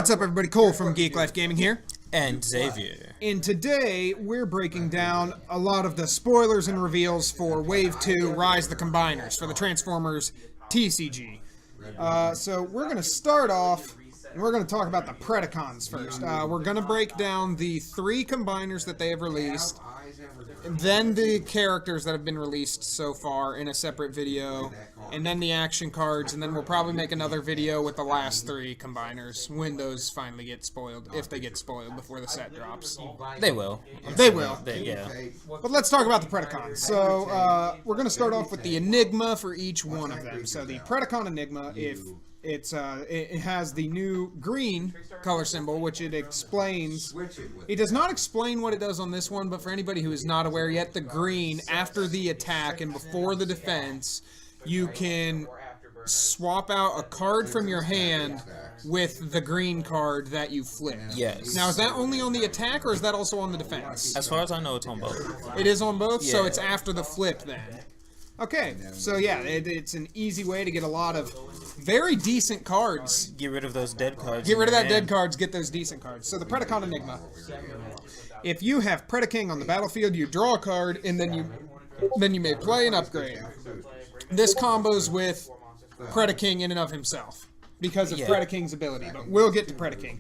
What's up, everybody? Cole from Geek Life Gaming here. And Xavier. And today, we're breaking down a lot of the spoilers and reveals for Wave 2 Rise the Combiners for the Transformers TCG. So we're going to start off, and we're going to talk about the Predacons first. We're going to break down the 3 combiners that they have released, then the characters that have been released so far in a separate video, and then the action cards, and then we'll probably make another video with the last 3 combiners when those finally get spoiled, if they get spoiled before the set drops. They will. They will. Yeah. But let's talk about the Predacons. So we're going to start off with the Enigma for each one of them. So the Predacon Enigma, if it has the new green color symbol, which it explains. It does not explain what it does on this one, but for anybody who is not aware yet, the green, after the attack and before the defense, you can swap out a card from your hand with the green card that you flip. Yes. Now, is that only on the attack, or is that also on the defense? As far as I know, it's on both. It is on both, Yeah. so it's after the flip then. Okay, so yeah, it's an easy way to get a lot of very decent cards. Get rid of those dead cards. Get rid of that dead cards, get those decent cards. So the Predacon Enigma. If you have Predaking on the battlefield, you draw a card, and then you may play an upgrade. This combos with Predaking in and of himself because of Predaking's ability, but we'll get to Predaking.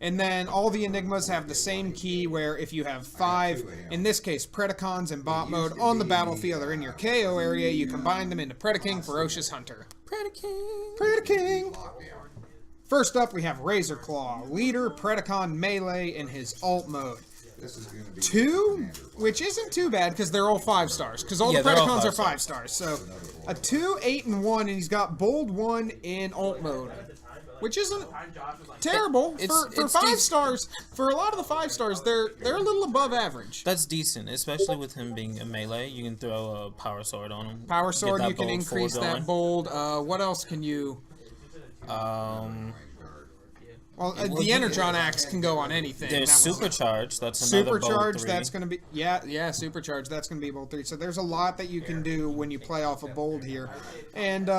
And then all the Enigmas have the same key where if you have 5, in this case, Predacons in bot mode on the battlefield or in your KO area, you combine them into Predaking Ferocious Hunter. Predaking! First up, we have Razor Claw, leader Predacon melee in his alt mode. 2, which isn't too bad because they're all 5 stars. Because all the Predacons are 5 stars. So a 2, 8, and 1, and he's got bold 1 in alt mode. Which isn't terrible for 5 stars. For a lot of the 5 stars, they're a little above average. That's decent, especially with him being a melee. You can throw a power sword on him. Power sword, you can increase that bold. What else can you? Well, the Energon Axe can go on anything. There's Supercharge. That's another Supercharge. bold 3. That's going to be Supercharge. That's going to be bold 3. So there's a lot that you can do when you play off a bold here, and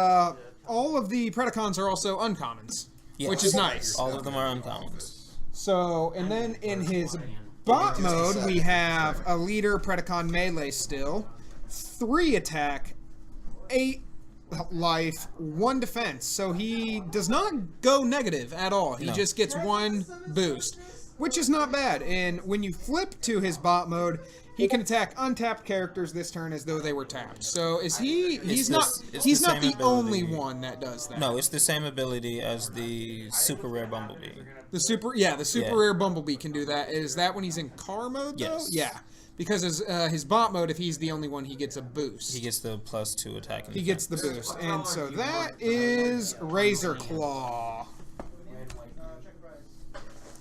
all of the Predacons are also uncommons. Yes. Which is nice. All of them are uncommons. So, and then in his bot mode, we have a leader Predacon melee still, 3 attack, 8 life, 1 defense. So he does not go negative at all. He just gets 1 boost, which is not bad. And when you flip to his bot mode, he can attack untapped characters this turn as though they were tapped. So is he? He's not the only one that does that. No, it's the same ability as the super rare Bumblebee. The super rare Bumblebee can do that. Is that when he's in car mode though? Yes. Yeah. Because his bot mode, if he's the only one, he gets a boost. He gets the +2 attack. He gets the boost, and so that is Razor Claw.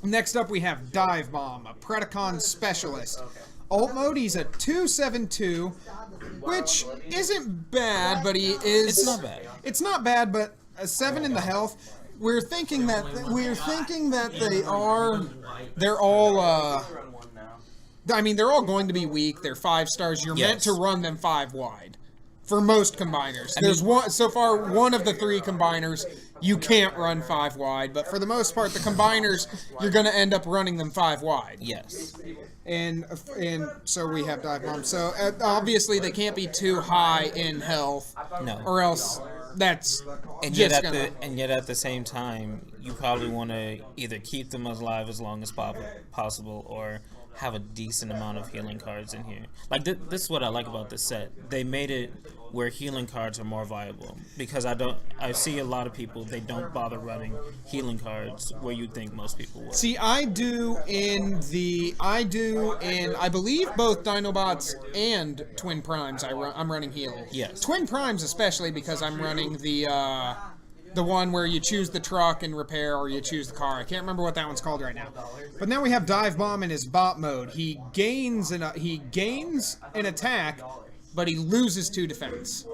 Next up, we have Dive Bomb, a Predacon specialist. Alt mode, he's a 2/7/2, which isn't bad, but he is. It's not bad. It's not bad, but a 7 in the health. We're thinking that they're all. I mean, they're all going to be weak. They're 5 stars. You're meant to run them 5 wide. For most combiners. There's one so far. One of the 3 combiners you can't run 5 wide, but for the most part, the combiners you're going to end up running them 5 wide. Yes. And so we have Dive Bomb. So obviously they can't be too high in health. No. Or else that's and yet at the same time, you probably want to either keep them alive as long as possible or have a decent amount of healing cards in here. Like this is what I like about this set. They made it where healing cards are more viable because I see a lot of people, they don't bother running healing cards where you think most people would. See, I do in I believe both Dinobots and Twin Primes I'm running heal. Yes. Twin Primes especially because I'm running the one where you choose the truck and repair, or you choose the car. I can't remember what that one's called right now. But now we have Dive Bomb in his bot mode. He gains an attack, but he loses 2 defense.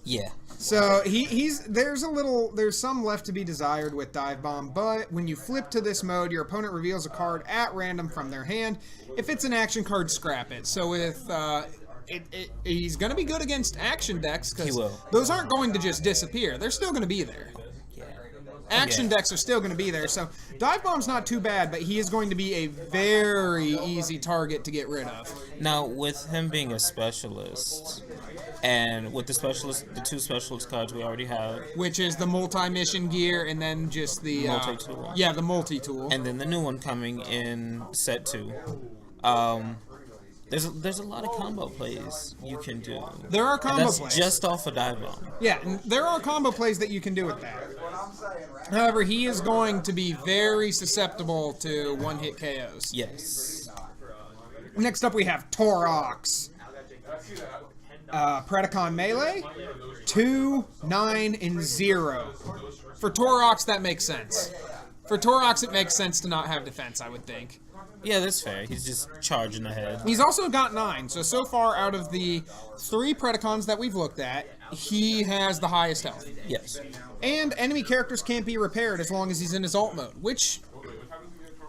Yeah. So there's some left to be desired with Dive Bomb, but when you flip to this mode, your opponent reveals a card at random from their hand. If it's an action card, scrap it. So with he's going to be good against action decks because those aren't going to just disappear. They're still going to be there. Action Yeah. decks are still going to be there. So Dive Bomb's not too bad, but he is going to be a very easy target to get rid of. Now, with him being a specialist, and with the two specialist cards we already have, Which is the multi-mission gear, and then just the Multi-tool. Yeah, the multi-tool. and then the new one coming in set 2. There's a lot of combo plays you can do. There are And combo that's plays. just off of Dive Bomb. Yeah, and there are combo plays that you can do with that. However, he is going to be very susceptible to one-hit KOs. Yes. Next up, we have Torox. Predacon Melee, 2, 9, and 0. For Torox, that makes sense. For Torox, it makes sense to not have defense, I would think. Yeah, that's fair. He's just charging ahead. He's also got 9, so far out of the 3 Predacons that we've looked at, he has the highest health. Yes. And enemy characters can't be repaired as long as he's in his alt mode, which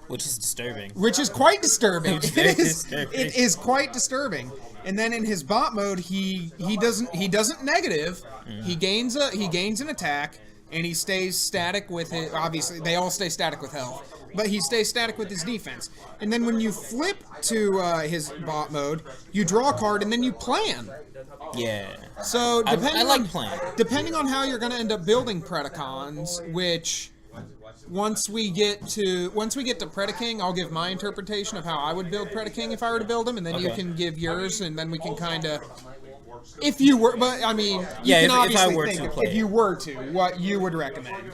Which is disturbing. is quite disturbing. It's very disturbing. It is quite disturbing. And then in his bot mode, he doesn't negative. He gains an attack, and he stays static with it. Obviously, they all stay static with health, but he stays static with his defense. And then when you flip to his bot mode, you draw a card, and then you plan. Yeah. So I like playing. depending on how you're going to end up building Predacons, which once we get to Predaking, I'll give my interpretation of how I would build Predaking if I were to build him, and then you Okay. can give yours, and then we can kind of, if you were, but I mean, you Yeah, can if I obviously were think to if play you were to, what you would recommend.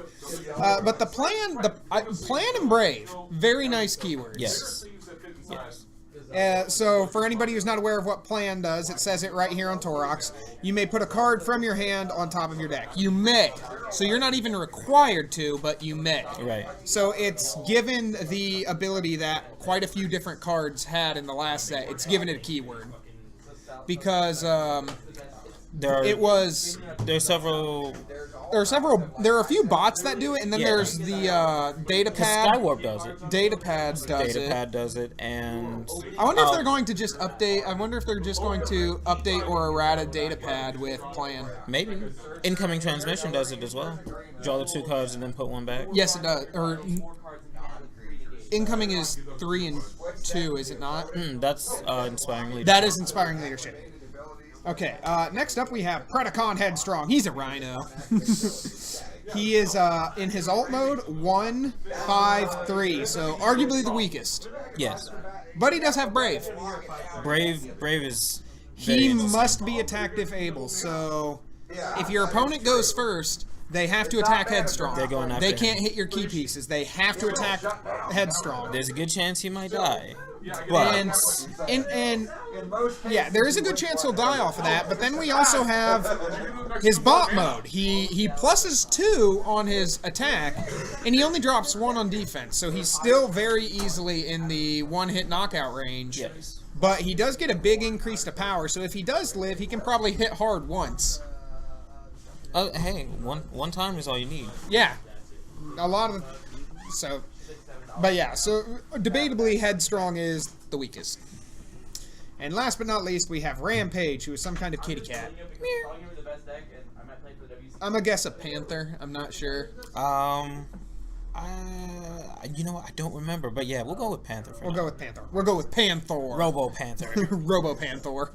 But the plan and brave, very nice keywords. Yes. Yes. So, for anybody who's not aware of what plan does, it says it right here on Torox. You may put a card from your hand on top of your deck. You may. So you're not even required to, but you may. Right. So it's given the ability that quite a few different cards had in the last set. It's given it a keyword. Because There are several. there are a few bots that do it, and then Yeah. there's the data pad. Skywarp does it. Data pads does it. Datapad does it, and I wonder if they're going to just update. I wonder if they're just going to update or errata datapad with plan. maybe incoming transmission does it as well. Draw the 2 cards and then put 1 back. Yes, it does. Or incoming is 3 and 2, is it not? That's inspiring leadership. That is inspiring leadership. Okay. Next up, we have Predacon Headstrong. He's a rhino. He is in his alt mode 1, 5, 3. So arguably the weakest. Yes. But he does have brave. Brave is. He very interesting. must be attacked if able. So if your opponent goes first, they have to attack Headstrong. They're going after They him. can't hit your key pieces. They have to attack Headstrong. There's a good chance he might die. But And yeah, there is a good chance he'll die off of that. But then we also have his bot mode. He pluses 2 on his attack, and he only drops 1 on defense. So he's still very easily in the 1-hit knockout range. yes. But he does get a big increase to power. So if he does live, he can probably hit hard once. Hey, one time is all you need. Yeah, a lot of so. But yeah, so debatably, Headstrong is the weakest. And last but not least, we have Rampage, who is some kind of kitty cat. I'm gonna guess a panther. I'm not sure. I don't remember, but yeah, we'll go with Panther. We'll go with Panther. We'll go with Panther. Robo Panther. Robo Panther.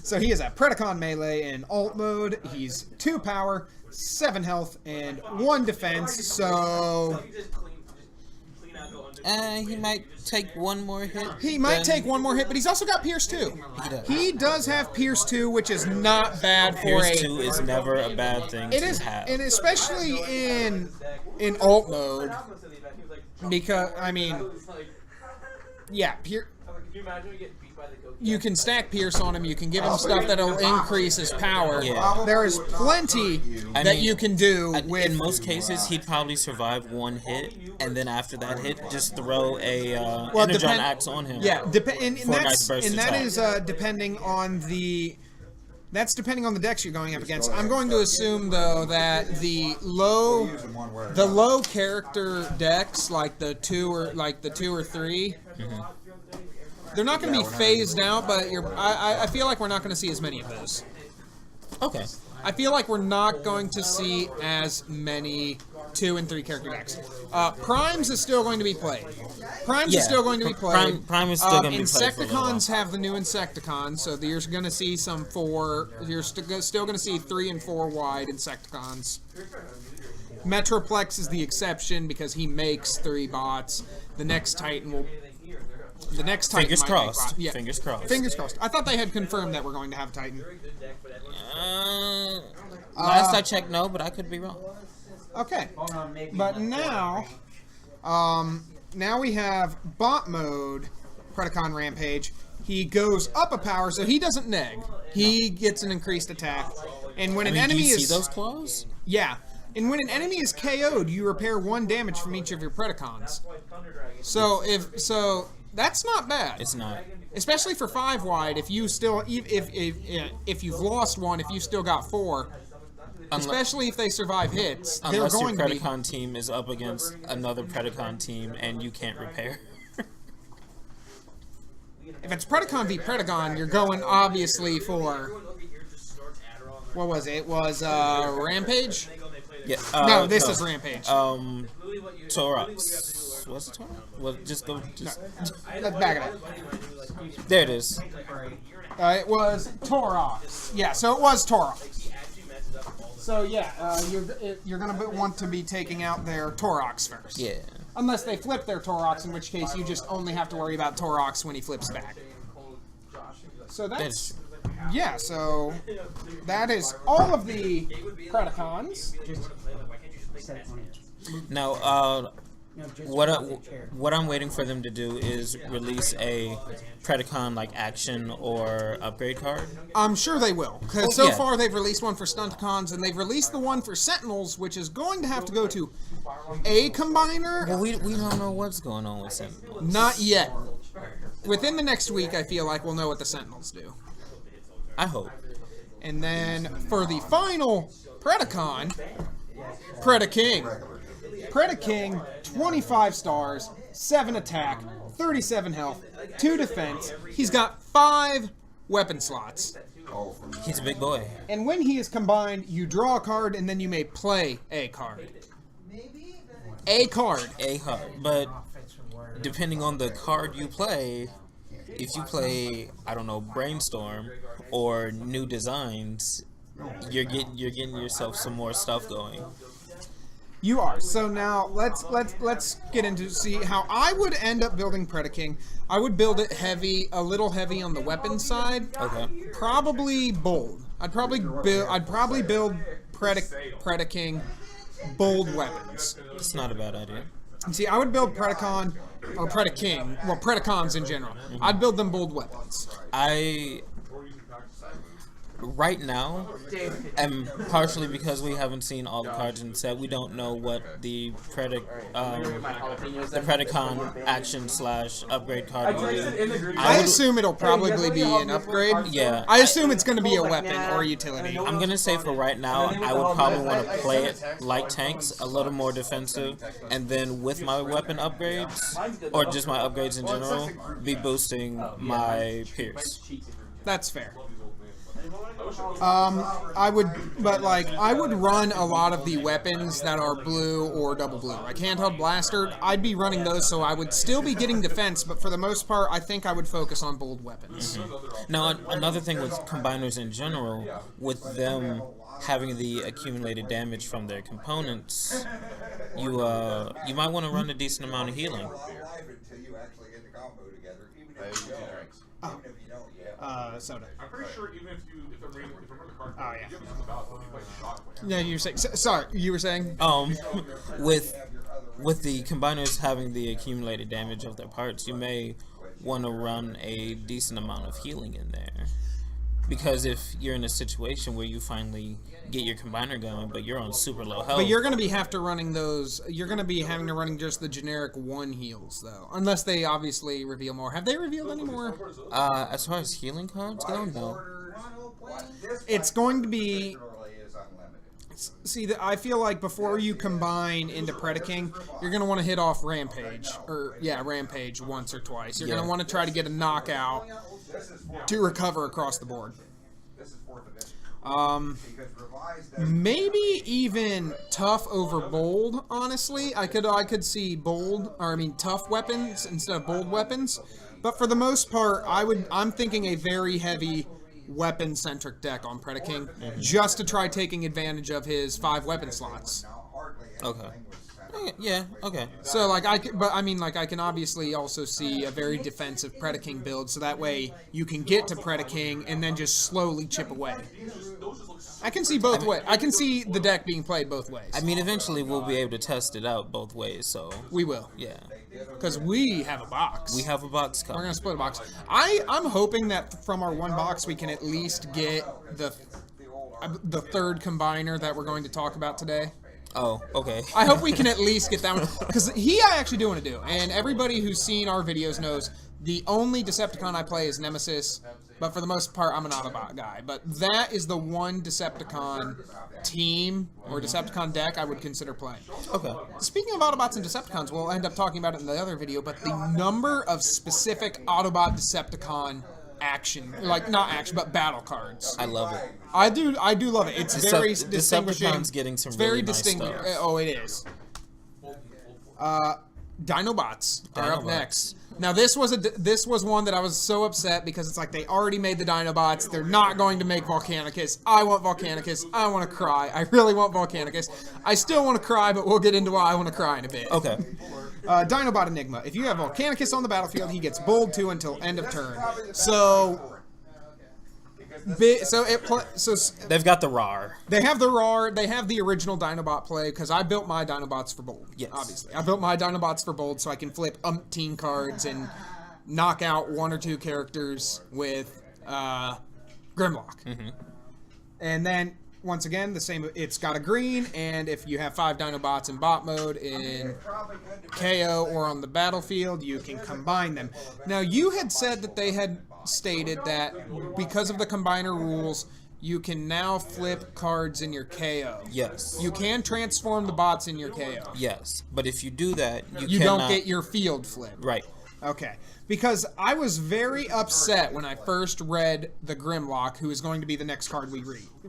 So he is a Predacon melee in alt mode. He's 2 power, 7 health, and 1 defense. So He might take 1 more hit. he might take 1 more hit, but he's also got Pierce 2. He does. He does have Pierce 2, which is not bad for Pierce a. 2 is never a bad thing It to is, have. and especially in alt mode, because I mean, yeah, you can stack Pierce on him. You can give him stuff that'll increase his power. Yeah. There is plenty that you can do with. In most cases, he'd probably survive 1 hit, and then after that hit, just throw a Energon Axe on him. Yeah, and for a nice burst that attack. is depending on the. That's depending on the decks you're going up against. I'm going to assume though that the low character decks, like the 2 or 3, they're not going to be phased out. But I feel like we're not going to see as many of those. Okay. I feel like we're not going to see as many 2 and 3 character decks. Primes is still going to be played. Primes is still going to be played. Prime is still going to be played. Insecticons have the new Insecticons, so you're going to see some 4. You're still going to see 3 and 4 wide Insecticons. Metroplex is the exception because he makes 3 bots. The next Titan will. The next Titan. Fingers crossed. Yeah. Fingers crossed. Fingers crossed. I thought they had confirmed that we're going to have Titan. Last I checked, no, but I could be wrong. Okay, but now we have bot mode. Predacon Rampage. He goes up a power, so he doesn't neg. He gets an increased attack, and when an enemy do you is see those claws? Yeah. And when an enemy is KO'd, you repair 1 damage from each of your Predacons. So that's not bad. It's not. Especially for 5 wide, if you still if you've lost 1, if you still got 4, especially if they survive hits, they're going to be. Unless your Predacon team is up against another Predacon team and you can't repair. If it's Predacon v Predacon, you're going obviously for. What was it? It was Rampage. Yeah. No, this is Rampage. Torox. What's it Torox? Well, just go. Just... Let's back it up. There it is. It was Torox. Yeah, so it was Torox. So yeah, you're gonna want to be taking out their Torox first. Yeah. Unless they flip their Torox, in which case you just only have to worry about Torox when he flips back. So that's. Yeah, so that is all of the Predacons. Now, what I'm waiting for them to do is release a Predacon like action or upgrade card. I'm sure they will, because so far they've released one for Stunticons, and they've released the one for Sentinels, which is going to have to go to a combiner. Well, we don't know what's going on with Sentinels. Not yet. Within the next week, I feel like we'll know what the Sentinels do. I hope. And then for the final Predacon, Predaking. Predaking, 25 stars, 7 attack, 37 health, 2 defense. He's got 5 weapon slots. He's a big boy. And when he is combined, you draw a card and then you may play a card. A card. A card. But depending on the card you play, if you play, I don't know, Brainstorm or New Designs, you're getting yourself some more stuff going. You are. So now let's get into see how I would end up building Predaking. I would build it heavy, a little heavy on the weapon side. Okay. Probably bold. I'd probably build Predaking bold weapons. It's not a bad idea. See, I would build Predacon or Predaking. Well, Predacons in general. Mm-hmm. I'd build them bold weapons. Right now, and partially because we haven't seen all the cards in the set, we don't know what the Predacon action / upgrade card will be. I assume it'll probably be an upgrade. Yeah. I assume it's going to be a weapon or a utility. I'm going to say for right now, I would probably want to play it like tanks, a little more defensive, and then with my weapon upgrades, or just my upgrades in general, be boosting my Pierce. That's fair. I would run a lot of the weapons that are blue or double blue. Like Handheld Blaster, I'd be running those, so I would still be getting defense, but for the most part, I think I would focus on bold weapons. Mm-hmm. Now, another thing with combiners in general, with them having the accumulated damage from their components, you might want to run a decent amount of healing. Soda. I'm pretty sure even if the card. Oh yeah. Yeah, you were saying. Sorry, you were saying. With the combiners having the accumulated damage of their parts, you may want to run a decent amount of healing in there. Because if you're in a situation where you finally get your combiner going, but you're on super low health. But you're going to be running those. You're going to be having to run just the generic 1 heals though, unless they obviously reveal more. Have they revealed any more? As far as healing cards go, no. It's going to be. See, I feel like before you combine into Predaking, you're going to want to hit off Rampage, Rampage once or twice. You're going to want to try to get a knockout to recover across the board. Maybe even tough over bold, honestly. I could see tough weapons instead of bold weapons. But for the most part, I'm thinking a very heavy weapon-centric deck on Predaking, just to try taking advantage of his 5 weapon slots. Okay. Yeah, okay. So, like, I can obviously also see a very defensive Predaking build, so that way you can get to Predaking and then just slowly chip away. I can see both ways. I can see the deck being played both ways. I mean, eventually we'll be able to test it out both ways, so... We will. Yeah. Because we have a box. We have a box coming. We're going to split a box. I'm hoping that from our one box we can at least get the third combiner that we're going to talk about today. Oh, okay. I hope we can at least get that one. Because I actually do want to do. And everybody who's seen our videos knows the only Decepticon I play is Nemesis. But for the most part, I'm an Autobot guy. But that is the one Decepticon team or Decepticon deck I would consider playing. Okay. Speaking of Autobots and Decepticons, we'll end up talking about it in the other video, but the number of specific Autobot Decepticon action, like not action, but battle cards. I love it. I do love it. It's very distinguishing. Decepticon's getting some It's really very nice distinguishing. stuff. Oh, it is. Dinobots are up Dinobots. next. Now this was one that I was so upset because it's like they already made the Dinobots. They're not going to make Volcanicus. I want Volcanicus. I want to cry. I really want Volcanicus. I still want to cry, but we'll get into why I want to cry in a bit. Okay. Dinobot Enigma. If you have Volcanicus on the battlefield, he gets bold 2 until end of turn. So They've got the RAR. they have the RAR. They have the original Dinobot play because I built my Dinobots for bold. Yes. Obviously, I built my Dinobots for bold so I can flip umpteen cards and knock out 1 or 2 characters with Grimlock. And then once again, the same. It's got a green, and if you have 5 Dinobots in bot mode in KO or on the battlefield, you can combine them. Now, you had said that they had stated that because of the combiner rules, you can now flip cards in your KO. Yes. You can transform the bots in your KO. Yes. But if you do that, You cannot... don't get your field flip. Right. Okay. Because I was very upset when I first read the Grimlock, who is going to be the next card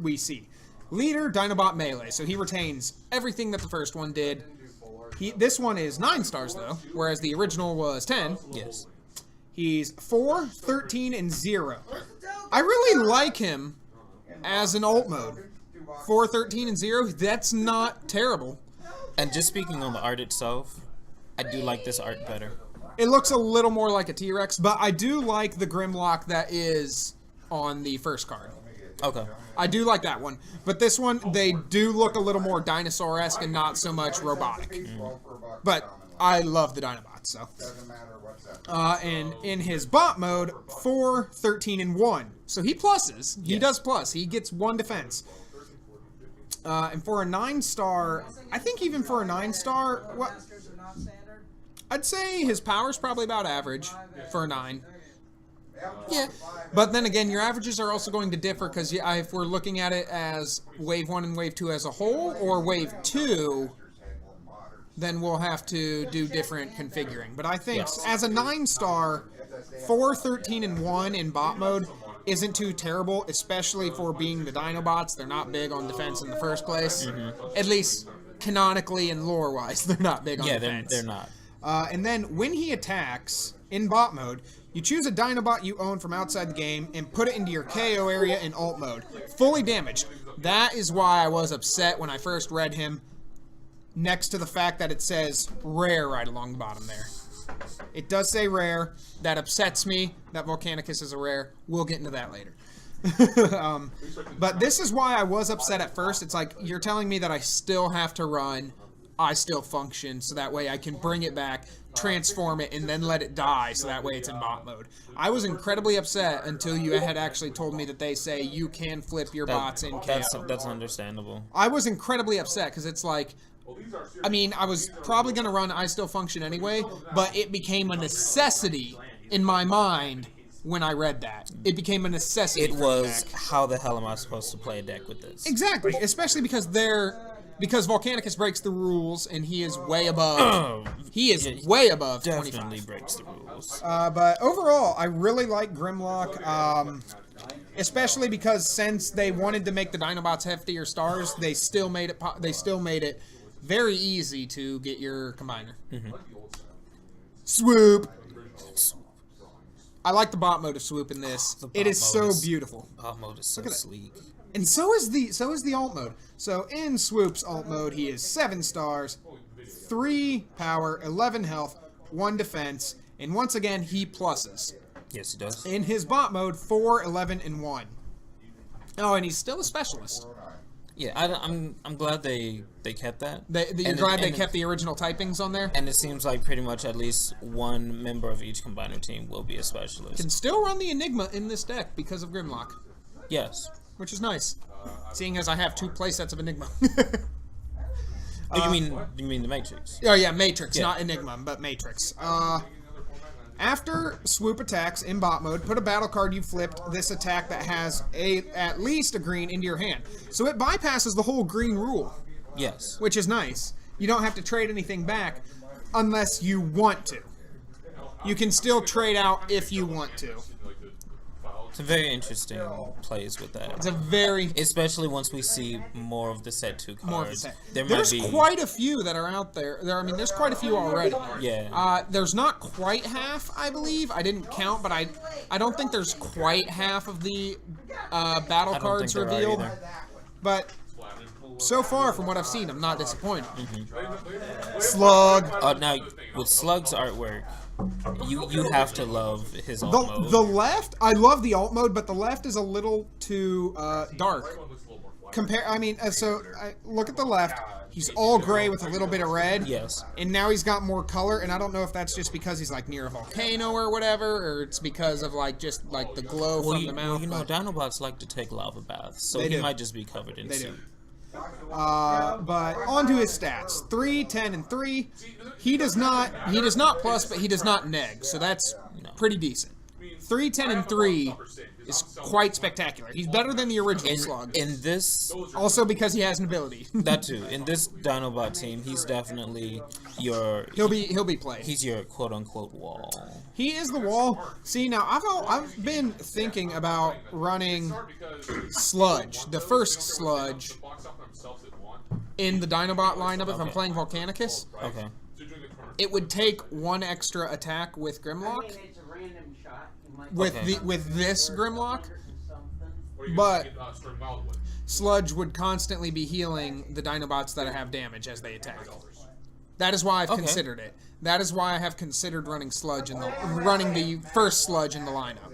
we see. Leader, Dinobot Melee. So he retains everything that the first one did. This one is 9 stars, though, whereas the original was 10. Yes. He's 4, 13, and 0. I really like him as an alt mode. 4, 13, and 0, that's not terrible. And just speaking on the art itself, I do like this art better. It looks a little more like a T-Rex, but I do like the Grimlock that is on the first card. Okay. I do like that one. But this one, they do look a little more dinosaur-esque and not so much robotic. But I love the Dinobots, so. And in his bot mode, 4, 13, and 1. So he pluses. He does plus. He gets 1 defense. And for a 9-star, I think even for a 9-star, what? I'd say his power's probably about average for a 9. Yeah, but then again, your averages are also going to differ because if we're looking at it as Wave 1 and Wave 2 as a whole, or Wave 2, then we'll have to do different configuring. But I think as a 9-star, 4, 13, and 1 in bot mode isn't too terrible, especially for being the Dinobots. They're not big on defense in the first place. At least canonically and lore-wise, they're not big on defense. Yeah, they're not. And then when he attacks in bot mode, you choose a Dinobot you own from outside the game and put it into your KO area in alt mode. Fully damaged. That is why I was upset when I first read him, next to the fact that it says rare right along the bottom there. It does say rare. That upsets me. That Volcanicus is a rare. We'll get into that later. But this is why I was upset at first. It's like, you're telling me that I still have to run I Still Function, so that way I can bring it back, transform it, and then let it die, so that way it's in bot mode. I was incredibly upset until you had actually told me that they say you can flip your bots in KO. That's understandable. I was incredibly upset, because it's like, I mean, I was probably going to run I Still Function anyway, but it became a necessity in my mind when I read that. It became a necessity. It was, how the hell am I supposed to play a deck with this? Exactly, especially because because Volcanicus breaks the rules, and he is way above. He is way above 25. Definitely breaks the rules. But overall, I really like Grimlock. especially because since they wanted to make the Dinobots heftier stars, they still made it very easy to get your combiner. Swoop. I like the bot mode of Swoop in this. It is so beautiful. Bot mode is so sleek. And so is the alt mode. So in Swoop's alt mode, he is 7 stars, 3 power, 11 health, 1 defense, and once again he pluses. Yes, he does. In his bot mode, 4, 11, and 1. Oh, and he's still a specialist. Yeah, I'm glad they kept that. You're glad they kept the original typings on there? And it seems like pretty much at least one member of each combiner team will be a specialist. Can still run the Enigma in this deck because of Grimlock. Yes. Which is nice, seeing as I have 2 playsets of Enigma. You mean the Matrix? Oh yeah, Matrix, not Enigma, but Matrix. After Swoop attacks in bot mode, put a battle card you flipped this attack that has at least a green into your hand. So it bypasses the whole green rule. Yes. Which is nice. You don't have to trade anything back unless you want to. You can still trade out if you want to. It's a very interesting plays with that. It's a very... Especially once we see more of the set 2 cards. More of the set. There's quite a few that are out there. There's quite a few already. Yeah. There's not quite half, I believe. I didn't count, but I don't think there's quite half of the battle cards revealed. But so far, from what I've seen, I'm not disappointed. Slug. Now, with Slug's artwork, you have to love his alt mode. The left, I love the alt mode, but the left is a little too dark. Look at the left. He's all gray with a little bit of red. Yes. And now he's got more color, and I don't know if that's just because he's like near a volcano or whatever, or it's because of just the glow from the mouth. Dinobots like to take lava baths, so he might just be covered in soup. But on to his stats. 3, 10, and 3. He does not plus, but he does not neg, so that's pretty decent. 3, 10, and 3 is quite spectacular. He's better than the original Slug. In this... Also because he has an ability. That too. In this Dinobot team, he's definitely your... He'll be played. He's your quote-unquote wall. He is the wall. See, now, I've been thinking about running Sludge, the first Sludge, in the Dinobot lineup if I'm playing Volcanicus. Okay. It would take 1 extra attack with Grimlock. With this Grimlock. But Sludge would constantly be healing the Dinobots that have damage as they attack. That is why I've considered it. That is why I have considered running running the first Sludge in the lineup.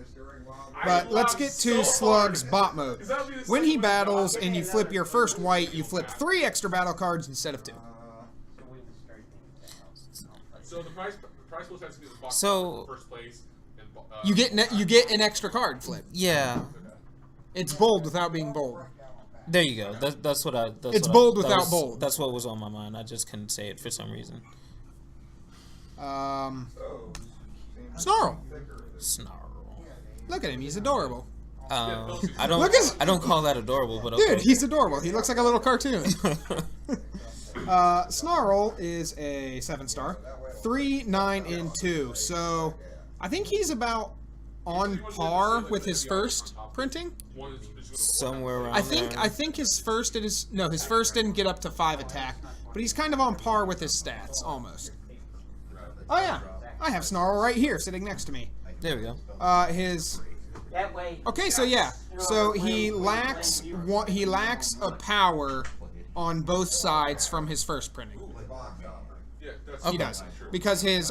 But let's get to Slug's bot mode. When he battles and you flip your first white, you flip 3 extra battle cards instead of 2. So the price will have to be the box So first place. You get an extra card flip. Yeah. It's bold without being bold. There you go. That's what I. It's bold without bold. That's what was on my mind. I just couldn't say it for some reason. Snarl. Snarl. Look at him. He's adorable. I don't call that adorable, but okay. Dude, he's adorable. He looks like a little cartoon. Snarl is a 7-star, 3, 9, and 2. So I think he's about on par with his first printing. Somewhere around I think his first didn't get up to 5 attack, but he's kind of on par with his stats almost. Oh yeah, I have Snarl right here sitting next to me. There we go. Okay, so yeah, so he lacks a power on both sides from his first printing. He does, because his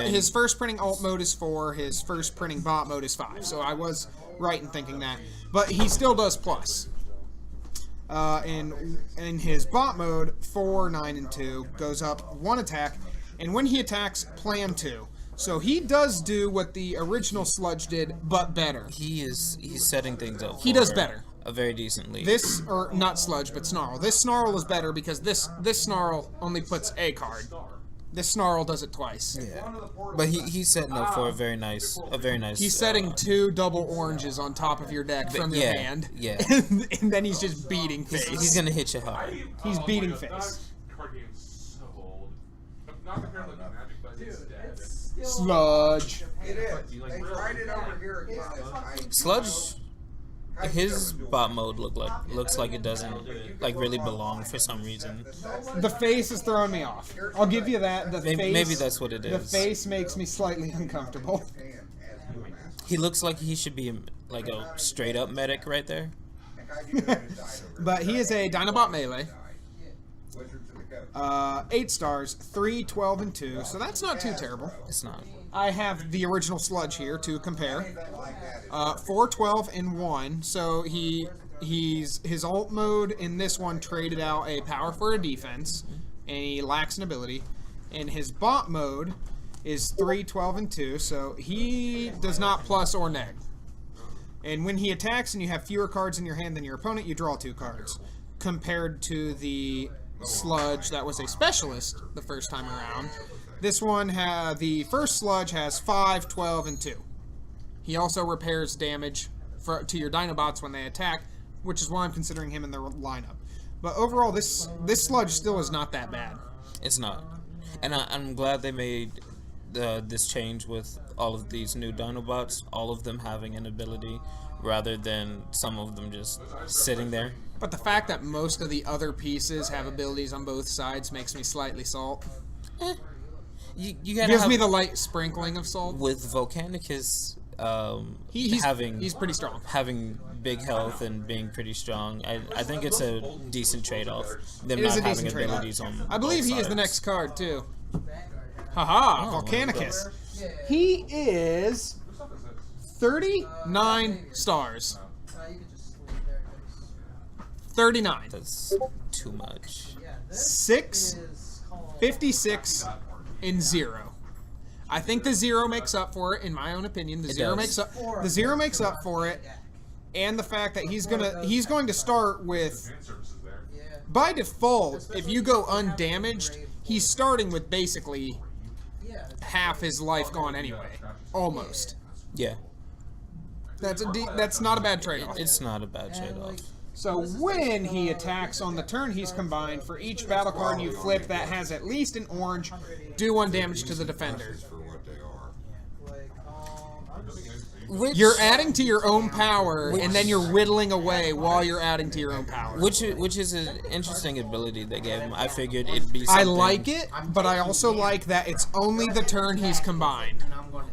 his first printing alt mode is 4, his first printing bot mode is 5. So I was right in thinking that, but he still does plus. In his bot mode, 4, 9, and 2 goes up 1 attack, and when he attacks, plan 2. So he does do what the original Sludge did, but better. He's setting things up. He does better. A very decent lead. This, or not Sludge, but Snarl. This Snarl is better because this Snarl only puts a card. This Snarl does it twice. Yeah. But he's setting up for a very nice. He's setting 2 double oranges on top of your deck from your hand. Yeah. And then he's just beating face. He's gonna hit you hard. He's beating face. Sludge. It is. They tried it over here. Sludge His bot mode looks like it doesn't like really belong for some reason. The face is throwing me off. I'll give you that. Maybe that's what it The is. face makes me slightly uncomfortable. He looks like he should be like a straight up medic right there. But he is a Dinobot melee. 8 stars, 3, 12, and 2, so that's not too terrible. It's not. I have the original Sludge here to compare. 4, 12, and 1, so his alt mode in this one traded out a power for a defense, and he lacks an ability. And his bot mode is 3, 12, and 2, so he does not plus or neg. And when he attacks and you have fewer cards in your hand than your opponent, you draw 2 cards. Compared to the Sludge that was a specialist the first time around. This one, the first Sludge has 5, 12, and 2. He also repairs damage to your Dinobots when they attack, which is why I'm considering him in the lineup. But overall, this Sludge still is not that bad. It's not. And I'm glad they made this change with all of these new Dinobots, all of them having an ability, rather than some of them just sitting there. But the fact that most of the other pieces have abilities on both sides makes me slightly salt. You gotta Gives me the light sprinkling of salt. With Volcanicus He's pretty strong. having big health and being pretty strong, I think it's a decent trade-off. Them It not is a having decent trade-off. abilities on I believe both he is the sides. next card, too. Haha, Volcanicus. He is 39 stars. 39. That's too much. 6, 56, and 0. I think the 0 makes up for it, in my own opinion. The 0 makes up for it, and the fact that he's going to start with, by default, if you go undamaged, he's starting with basically half his life gone anyway, almost. Yeah, That's not a bad trade-off. it's not a bad trade-off. So when he attacks on the turn he's combined, for each battle card you flip that has at least an orange, do 1 damage to the defender. You're adding to your own power, and then you're whittling away while you're adding to your own power. Which is an interesting ability they gave him. I figured it'd be something. I like it, but I also like that it's only the turn he's combined.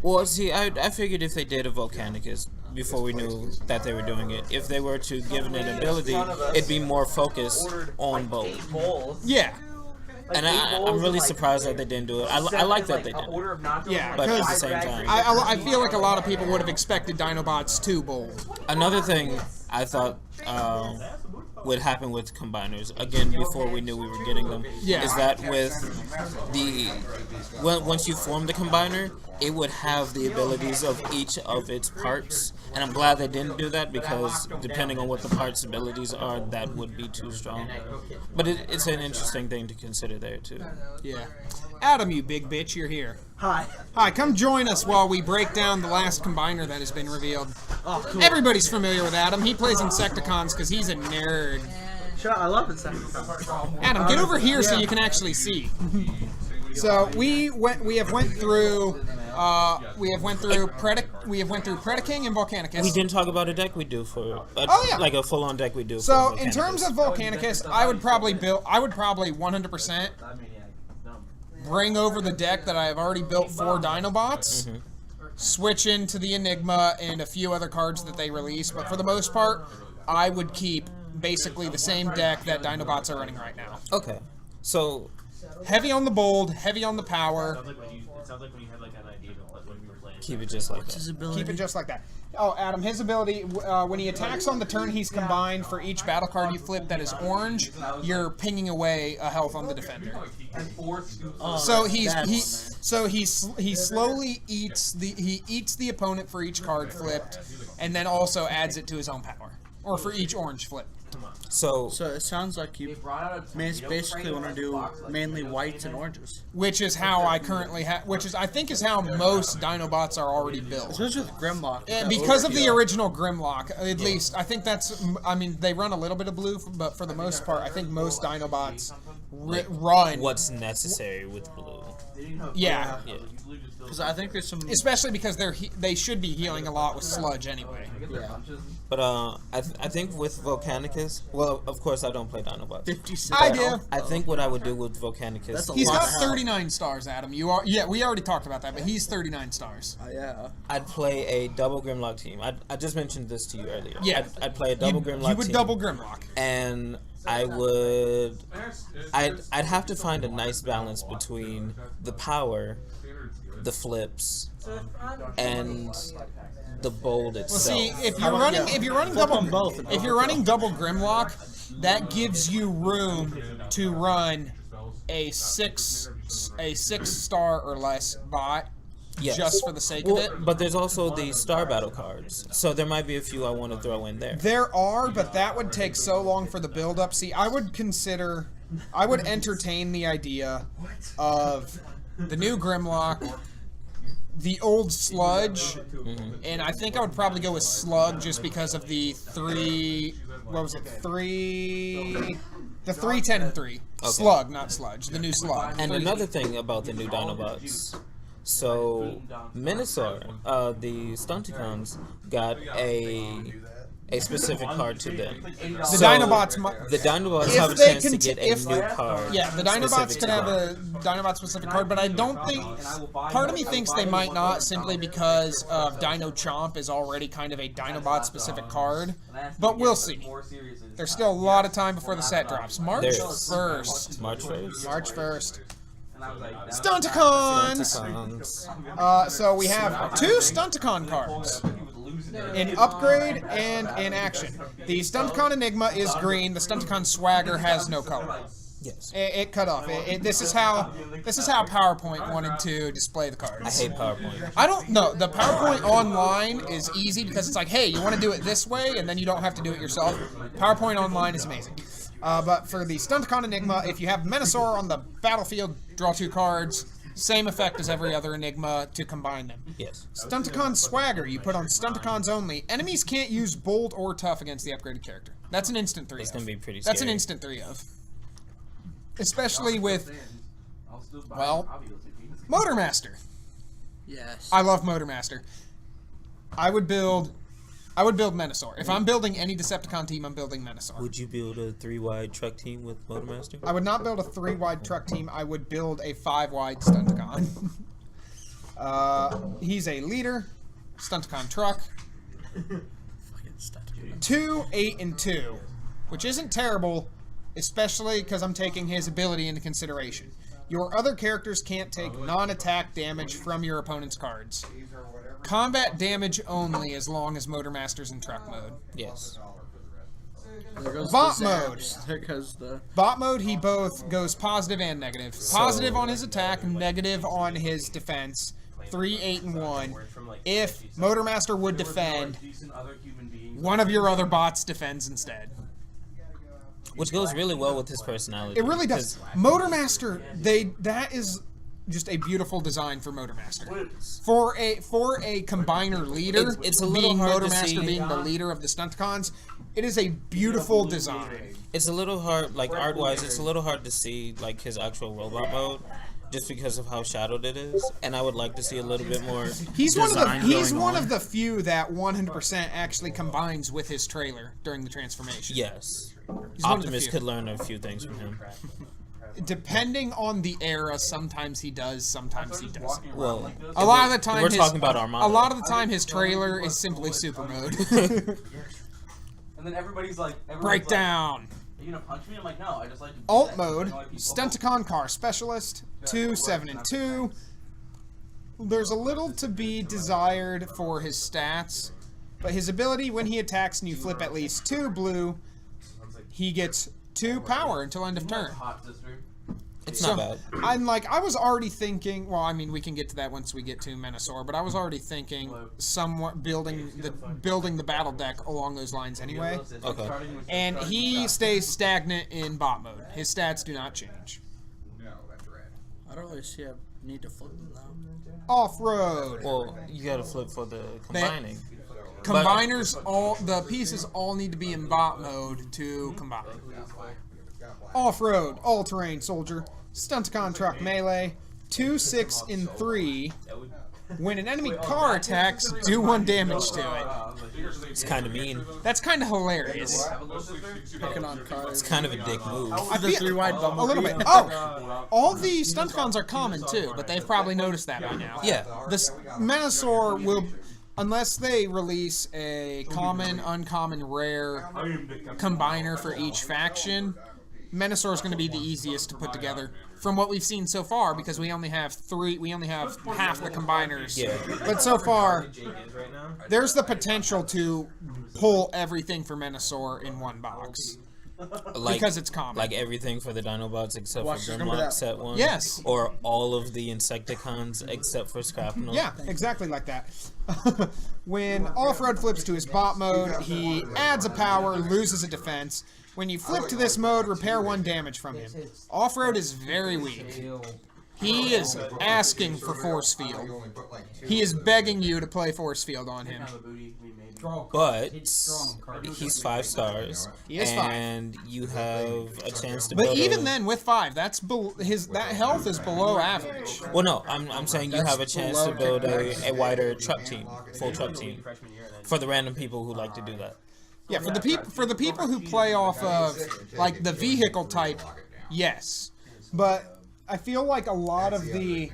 Well, see, I figured if they did a Volcanicus before we knew that they were doing it, if they were to give it an ability, it'd be more focused on both. Yeah. And I'm really surprised that they didn't do it. I like that they did. Yeah, But at the because same time, I feel like a lot of people would have expected Dinobots 2 bold. another thing I thought would happen with combiners, again, before we knew we were getting them, Yeah. is that once you form the combiner, it would have the abilities of each of its parts. And I'm glad they didn't do that, because depending on what the parts' abilities are, that would be too strong. But it's an interesting thing to consider there, too. Yeah. Adam, you big bitch, you're here. Hi. Hi, come join us while we break down the last combiner that has been revealed. Oh, cool. Everybody's familiar with Adam. He plays Insecticons because he's a nerd. Shut up, I love Insecticons. Adam, get over here so you can actually see. So we have went through Predaking and Volcanicus. We didn't talk about a deck we do for yeah. like a full-on deck we do. So for in terms of Volcanicus, I would probably 100% bring over the deck that I have already built for Dinobots, switch into the Enigma and a few other cards that they release, but for the most part, I would keep basically the same deck that Dinobots are running right now. Okay, so Heavy on the bold, heavy on the power. It sounds like when you had like an idea of when we were playing. keep it just like His that. ability. Keep it just like that. Oh, Adam, his ability, when he attacks on the turn he's combined, for each battle card you flip that is orange, you're pinging away a health on the defender. So he slowly eats the opponent for each card flipped, and then also adds it to his own power, or for each orange flip. So So it sounds like you basically want to do mainly whites and oranges. Which is how I currently I think is how most Dinobots are already built. Especially with Grimlock. Because of the original Grimlock, at least, I think they run a little bit of blue, but for the most part, I think most Dinobots run. what's necessary with blue? Yeah. Because I think there's some. Especially because they should be healing a lot with sludge anyway. Yeah. But I think with Volcanicus, well, of course I don't play Dinobots. 56. I do. I think what I would do with Volcanicus. That's a He's lot got of health. 39 stars, Adam. Yeah, we already talked about that, but he's 39 stars. Yeah. I'd play a double Grimlock team. I just mentioned this to you earlier. Yeah. I'd play a double Grimlock You would team. double Grimlock. And I would. I'd have to find a nice balance between the power, the flips, and the bold Well, itself. see, if you're running Flip them both and double Grimlock, that gives you room to run a six star or less bot. Yes. Just for the sake of it. But there's also the Star Battle cards, so there might be a few I want to throw in there. There are, but that would take so long for the build-up. See, I would entertain the idea of the new Grimlock, the old Sludge, and I think I would probably go with Slug just because of the 3, 10, and 3. Okay. Slug, not Sludge, the new Slug. And another thing about the new Dinobots. So, Minosaur, the Stunticons, got a specific card to them. The Dinobots have a chance to get a new card. Yeah, the Dinobots specific could to have them. a Dinobot specific card, but I don't think. Part of me thinks they might not, simply because Dino Chomp is already kind of a Dinobot specific card. But we'll see. There's still a lot of time before the set drops. March 1st. March 1st. March 1st. Stunticons! So we have 2 Stunticon cards. In upgrade and in action. The Stunticon Enigma is green. The Stunticon Swagger has no color. Yes. It cut off. This is how PowerPoint wanted to display the cards. I hate PowerPoint. I don't know. The PowerPoint online is easy because it's like, hey, you want to do it this way, and then you don't have to do it yourself. PowerPoint online is amazing. But for the Stunticon Enigma, if you have Menosaur on the battlefield, draw 2 cards. Same effect as every other Enigma to combine them. Yes. Stunticon Swagger, you put on Stunticons only. Enemies can't use Bold or Tough against the upgraded character. That's an instant 3 It's of. going to be pretty That's scary. an instant 3 of. Especially with, well, Motormaster. Yes. I love Motormaster. I would build Menosaur. If I'm building any Decepticon team, I'm building Menosaur. Would you build a 3-wide truck team with Motormaster? I would not build a 3-wide truck team. I would build a 5-wide Stunticon. He's a leader. Stunticon truck. 2, 8, and 2. Which isn't terrible, especially because I'm taking his ability into consideration. Your other characters can't take non-attack damage from your opponent's cards. Combat damage only as long as Motormaster's in truck mode. Yes. There goes Bot the mode. zaps. There goes the. Bot mode, he both goes positive and negative. Positive on his attack, negative on his defense. 3, 8, and 1. If Motormaster would defend, one of your other bots defends instead. Which goes really well with his personality. It really does. Motormaster, that is just a beautiful design for Motormaster. For a combiner leader, It's a little being hard to Motormaster see. being the leader of the Stunticons, it is a beautiful design. It's a little hard, like art-wise, it's a little hard to see like his actual robot mode, just because of how shadowed it is. And I would like to see a little bit more. He's design one going of the few that 100% actually combines with his trailer during the transformation. Yes. He's one of the Optimus few. could learn a few things from him. Depending on the era, sometimes he does, sometimes he doesn't. Well, A lot of the time, we're talking about Armada. A lot of the time, his trailer is simply super mode. And then everybody's like, Breakdown. Are you gonna punch me? I'm like, no, I just like to Alt mode, Stunticon Car Specialist, 2, 7, and 2. There's a little to be desired for his stats, but his ability, when he attacks and you flip at least 2 blue, he gets 2 power until end of turn. hot sister. It's not bad. I was already thinking, well, I mean, we can get to that once we get to Menosaur, but I was already thinking somewhat building the battle deck along those lines anyway. Okay. And he stays stagnant in bot mode. His stats do not change. I don't really see a need to flip them though. Off-road. Well, you gotta flip for the combining. Combiners, the pieces all need to be in bot mode to combine. Off-road, all-terrain soldier, Stunticon truck melee, 2, 6, and 3. When an enemy car attacks, do 1 damage to it. It's kind of mean. That's kind of hilarious. Picking on cards. It's kind of a dick move. I The feel- 3-wide bumble. A little bit. Oh! All the Stunticons are common, too, but they've probably noticed that by now. Yeah. The Manosaur will, unless they release a common, uncommon, rare combiner for each faction, Manosaur is going to be the easiest to put together from what we've seen so far, because we only have half the combiners. Yeah. But so far, there's the potential to pull everything for Manosaur in one box. Because it's common. Like everything for the Dinobots except Watch, for remember Grimlock that. set 1? Yes. Or all of the Insecticons except for Scrapnel? Yeah, exactly like that. When Off-Road flips to his bot mode, he adds a power, loses a defense. When you flip to this mode, repair 1 damage from him. Off-Road is very weak. He is asking for Force Field. He is begging you to play Force Field on him. But he's 5 stars. He is 5. And you have a chance to But build even a... then, with 5, that health is below average. Well, no, I'm saying you have a chance to build a wider truck team, full truck team, for the random people who like to do that. Yeah, for the people who play off of like the vehicle type, yes. But I feel like a lot of the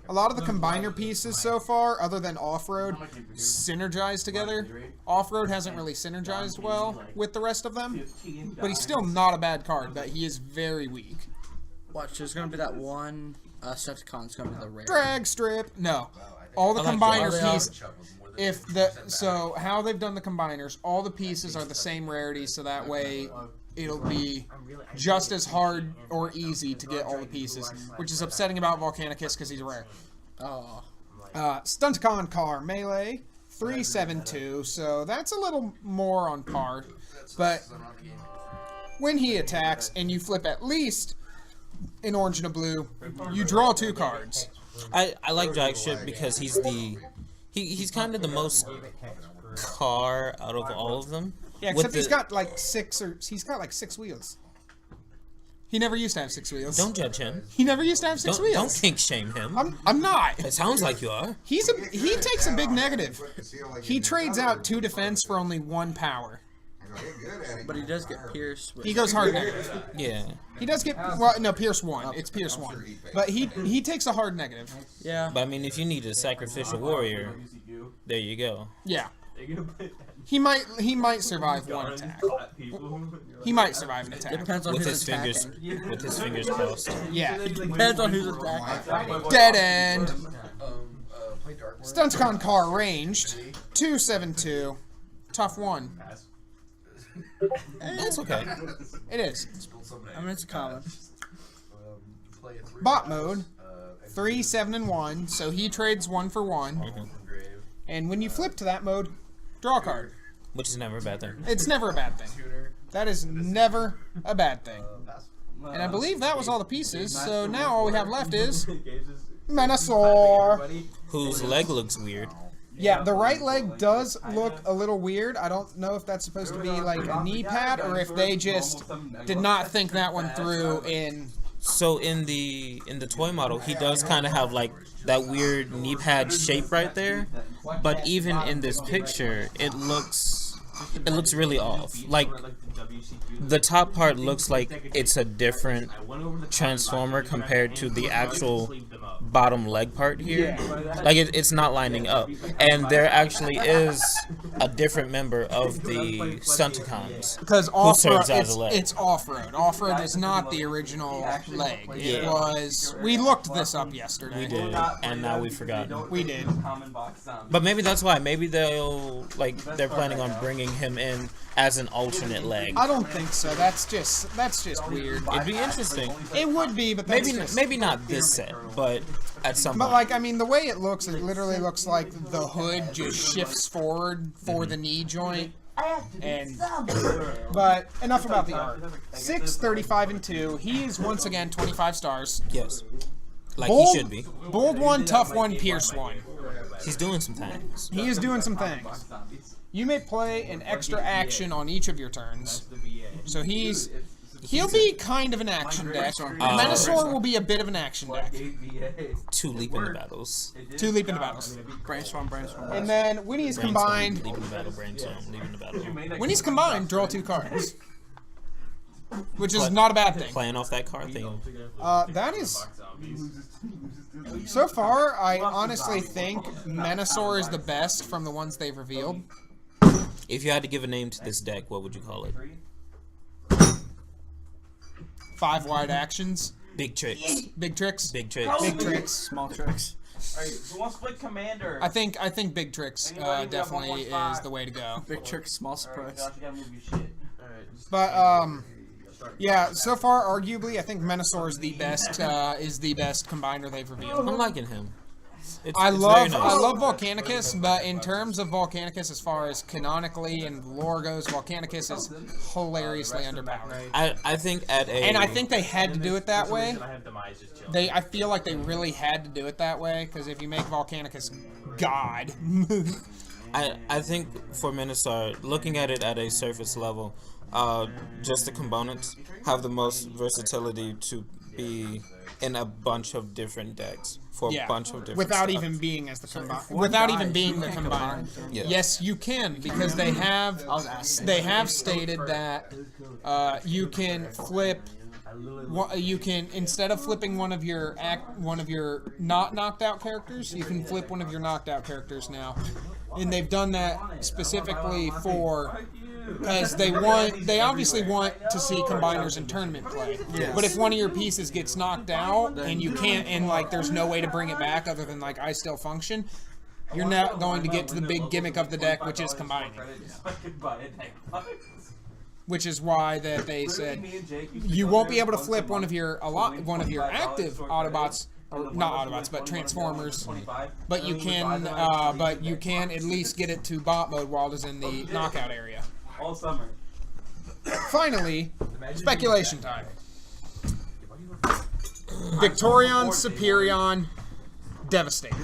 combiner pieces so far, other than Off-Road, synergize together. Off-Road hasn't really synergized well with the rest of them, but he's still not a bad card, but he is very weak. Watch, there's gonna be that one Stunticon's gonna be the rare. Drag strip, no. All the I like combiner that. pieces. So how they've done the combiners, all the pieces are the same rarity, so that way it'll be just as hard or easy to get all the pieces, which is upsetting about Volcanicus because he's rare. Oh. Stunticon car melee 372, so that's a little more on par, but when he attacks and you flip at least an orange and a blue, you draw 2 cards. I like Dragship because he's kind of the most car out of all of them. Yeah, except he's got like 6 wheels. He never used to have 6 wheels. Don't judge him. He never used to have 6 wheels. Don't kink shame him. I'm not. It sounds like you are. He takes a big negative. He trades out 2 defense for only 1 power. But he does get pierced. He goes hard negative. Yeah. He does get Pierce 1. It's Pierce 1. But he takes a hard negative. Yeah. But I mean, if you need a sacrificial warrior, there you go. Yeah. He might survive 1 attack. He might survive an It attack. depends on With who's his fingers, attacking. with his fingers crossed. Yeah. Depends on who's attacking. Dead end. Stunticon car ranged 272. Tough 1. That's okay. It is. I mean, it's common. Bot mode 3, 7, and 1. So he trades 1 for 1. And when you flip to that mode, draw a card. Which is never a bad thing. It's never a bad thing. That is never a bad thing. And I believe that was all the pieces, so now all we have left is Manosaur. Whose leg looks weird. Yeah, the right leg does look a little weird. I don't know if that's supposed to be like a knee pad or if they just did not think that one through in... So in the toy model, he does kind of have like that weird knee pad shape right there. But even in this picture, it looks really off. Like the top part looks like it's a different transformer compared to the actual bottom leg part here. Like it's not lining up. And there actually is a different member of the Stunticons Because who serves off-road, as a leg. it's off-road. Off-road is not the original leg. It was... We looked this up yesterday. We did, and now we've forgotten. We did. But maybe that's why. Maybe they're planning on bringing him in as an alternate leg. I don't think so. That's just weird. It'd be interesting. It would be, but that's Maybe not this set, but at some But point. like, I mean, the way it literally looks like the hood just shifts forward for the knee joint. And but enough about the art. 6, 35, and 2. He is once again 25 stars. Yes. Like Bold, he should be. Bold 1, tough 1, pierce 1. He's doing some things. He is doing some things. You may play an extra action on each of your turns. So he's He'll be kind of an action deck. Menasor will be a bit of an action deck. 2 leap into battles. 2 leap into battles. Brainstorm. And then when he's combined, Leap into battle, brainstorm, leap into battle. when he's combined, draw 2 cards. Which is not a bad thing. Playing off that card thing. That is... So far, I honestly think Menasor is the best from the ones they've revealed. If you had to give a name to this deck, what would you call it? 5 wide actions. Big tricks. Big tricks. Big tricks. Big tricks. Small tricks. Alright, who wants to play Commander? I think big tricks definitely is the way to go. Big trick, small surprise. Josh, you gotta move your shit. But yeah, so far arguably I think Menasor is the best combiner they've revealed. I'm liking him. I it's love very nice. Volcanicus, but in terms of Volcanicus, as far as canonically and lore goes, Volcanicus is hilariously underpowered. I think at a And I think they had to do it that way. I feel like they really had to do it that way, because if you make Volcanicus God. I think for Menasor, looking at it at a surface level, just the components have the most versatility to be in a bunch of different decks for a bunch of different without stuff. even being as the without even being the combiner. Yeah. Yes, you can, because they have stated that you can flip. You can, instead of flipping one of your not knocked out characters, you can flip one of your knocked out characters now, and they've done that specifically for. Because they obviously want to see combiners in tournament play. Yes. But if one of your pieces gets knocked out and you can't, and like there's no way to bring it back other than like I still function, you're not going to get to the big gimmick of the deck, which is combining. Which is why that they said you won't be able to flip one of your active Autobots. Or not Autobots, but Transformers. But you can at least get it to bot mode while it's in the knockout area. All summer. Finally, speculation time. Victorion, Superion, Devastator.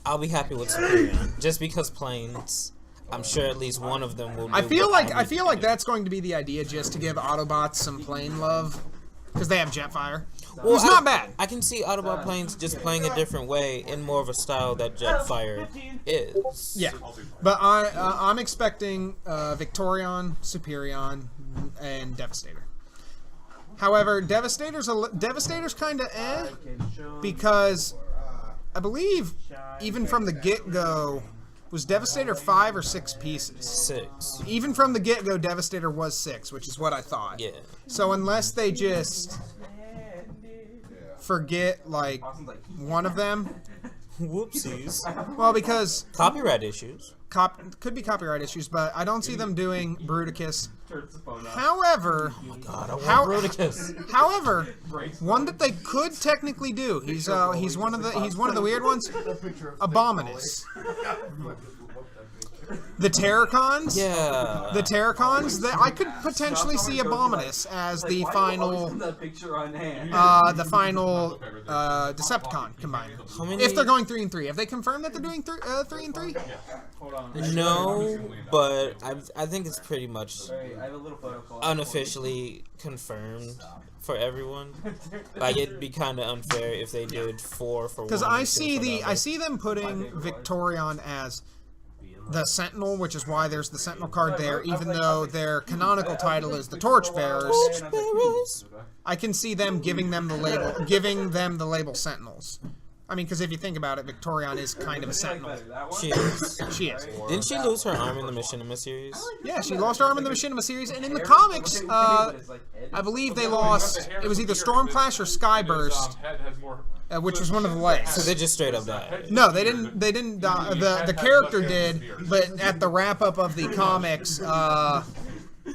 I'll be happy with Superion, just because planes. I'm sure at least one of them will. I feel like that's going to be the idea, just to give Autobots some plane love, because they have Jetfire. Well, it's not bad. I can see Autobot planes just playing a different way in more of a style that Jetfire is. Yeah, but I'm expecting Victorion, Superion, and Devastator. However, Devastator's kind of because I believe even from the get-go, was Devastator 5 or 6 pieces? 6. Even from the get-go, Devastator was 6, which is what I thought. Yeah. So unless they just forget like one of them, Whoopsies. well, because Copyright issues. could be copyright issues, but I don't see them doing Bruticus. However, God, I want Bruticus. however, one that they could technically do. He's one of the weird ones. Abominus. The Terracons? Yeah. The Terracons, I could potentially see Abominus as the final Decepticon combiner. If they're going 3 and 3. Have they confirmed that they're doing 3 and 3? No, but I think it's pretty much unofficially confirmed for everyone. Like, it'd be kind of unfair if they did 4 for one. Because I see them putting Victorion as the Sentinel, which is why there's the Sentinel card there, even though their canonical title is the Torchbearers. I can see them giving them the label Sentinels. I mean, because if you think about it, Victorion is kind of a Sentinel. She is. She is. Didn't she lose her arm in the Machinima series? Yeah, she lost her arm in the Machinima series, and in the comics, I believe they lost. It was either Stormclash or Skyburst, which was one of the legs. So they just straight up died. No, they didn't. They didn't. The character did, but at the wrap up of the comics,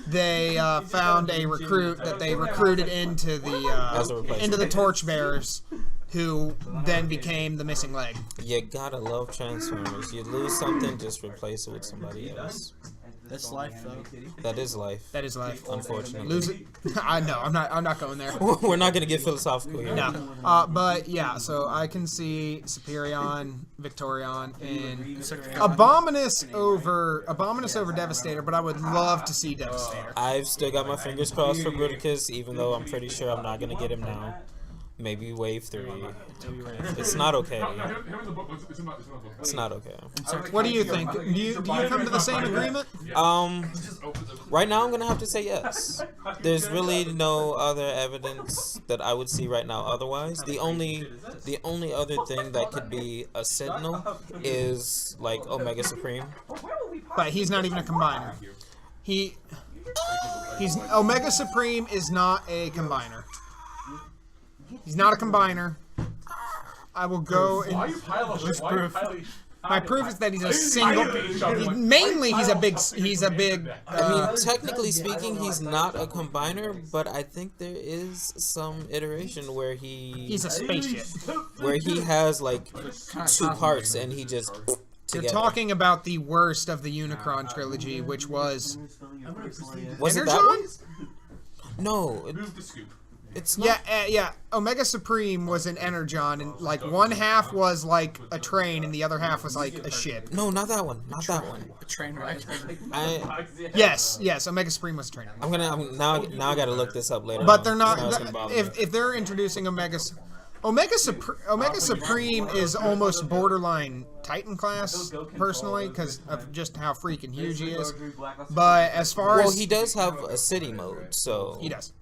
they found a recruit that they recruited into the Torchbearers, who then became the missing leg. You gotta love Transformers. You lose something, just replace it with somebody else. That's life, though. That is life. That is life. Unfortunately. Lose it. I know. I'm not going there. We're not gonna get philosophical here. No. But yeah. So I can see Superion, Victorion, and Abominus over Devastator. But I would love to see Devastator. I've still got my fingers crossed for Bruticus, even though I'm pretty sure I'm not gonna get him now. Maybe wave 3. It's not okay. It's not okay. What do you think? Do you come to the same agreement? Right now I'm gonna have to say yes. There's really no other evidence that I would see right now otherwise. The only other thing that could be a Sentinel is like Omega Supreme. But he's not even a combiner. He's Omega Supreme is not a combiner. He's not a combiner. I will go and my proof is that he's a single. He's a big. I mean, technically speaking, he's not a combiner, but I think there is some iteration where he's a spaceship. Where he has like 2 parts and he just. You're talking about the worst of the Unicron trilogy, which was. Was it that one? No. It's not. Yeah. Omega Supreme was an Energon, and like one half was like a train, and the other half was like a ship. No, not that one. Not that one. A train wreck. Yes. Omega Supreme was a train. I'm now I gotta look this up later. But they're not. If they're introducing Omega Supreme is almost borderline Titan class, personally, because of just how freaking huge he is. But as far as he does have a city mode, so he does.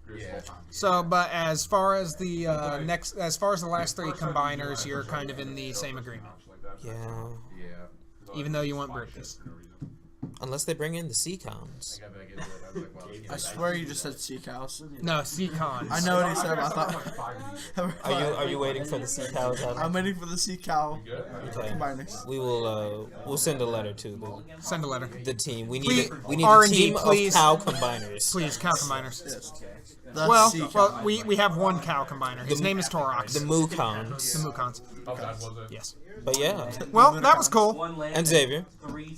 So, but as far as the last 3 combiners, you're kind of in the same agreement. Yeah. Even though you want Bruticus. Unless they bring in the Seacons. I swear you just said sea cows. No, Seacons. I know what he said. I thought. Are you waiting for the Seacows? I'm waiting for the sea cow. Okay. Combiners. We will. We'll send a letter to Send a letter. the team. We need Please, a R&D, team please. of cow combiners. Please, cow combiners. The Well, sea cow. we have one cow combiner. His name is Torox. The Moocons. The Mukons. Yes. But yeah, Well, that was cool. and Xavier.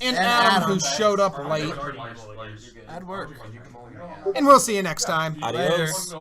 And Adam, who showed up late. That'd work. And we'll see you next time. Adios.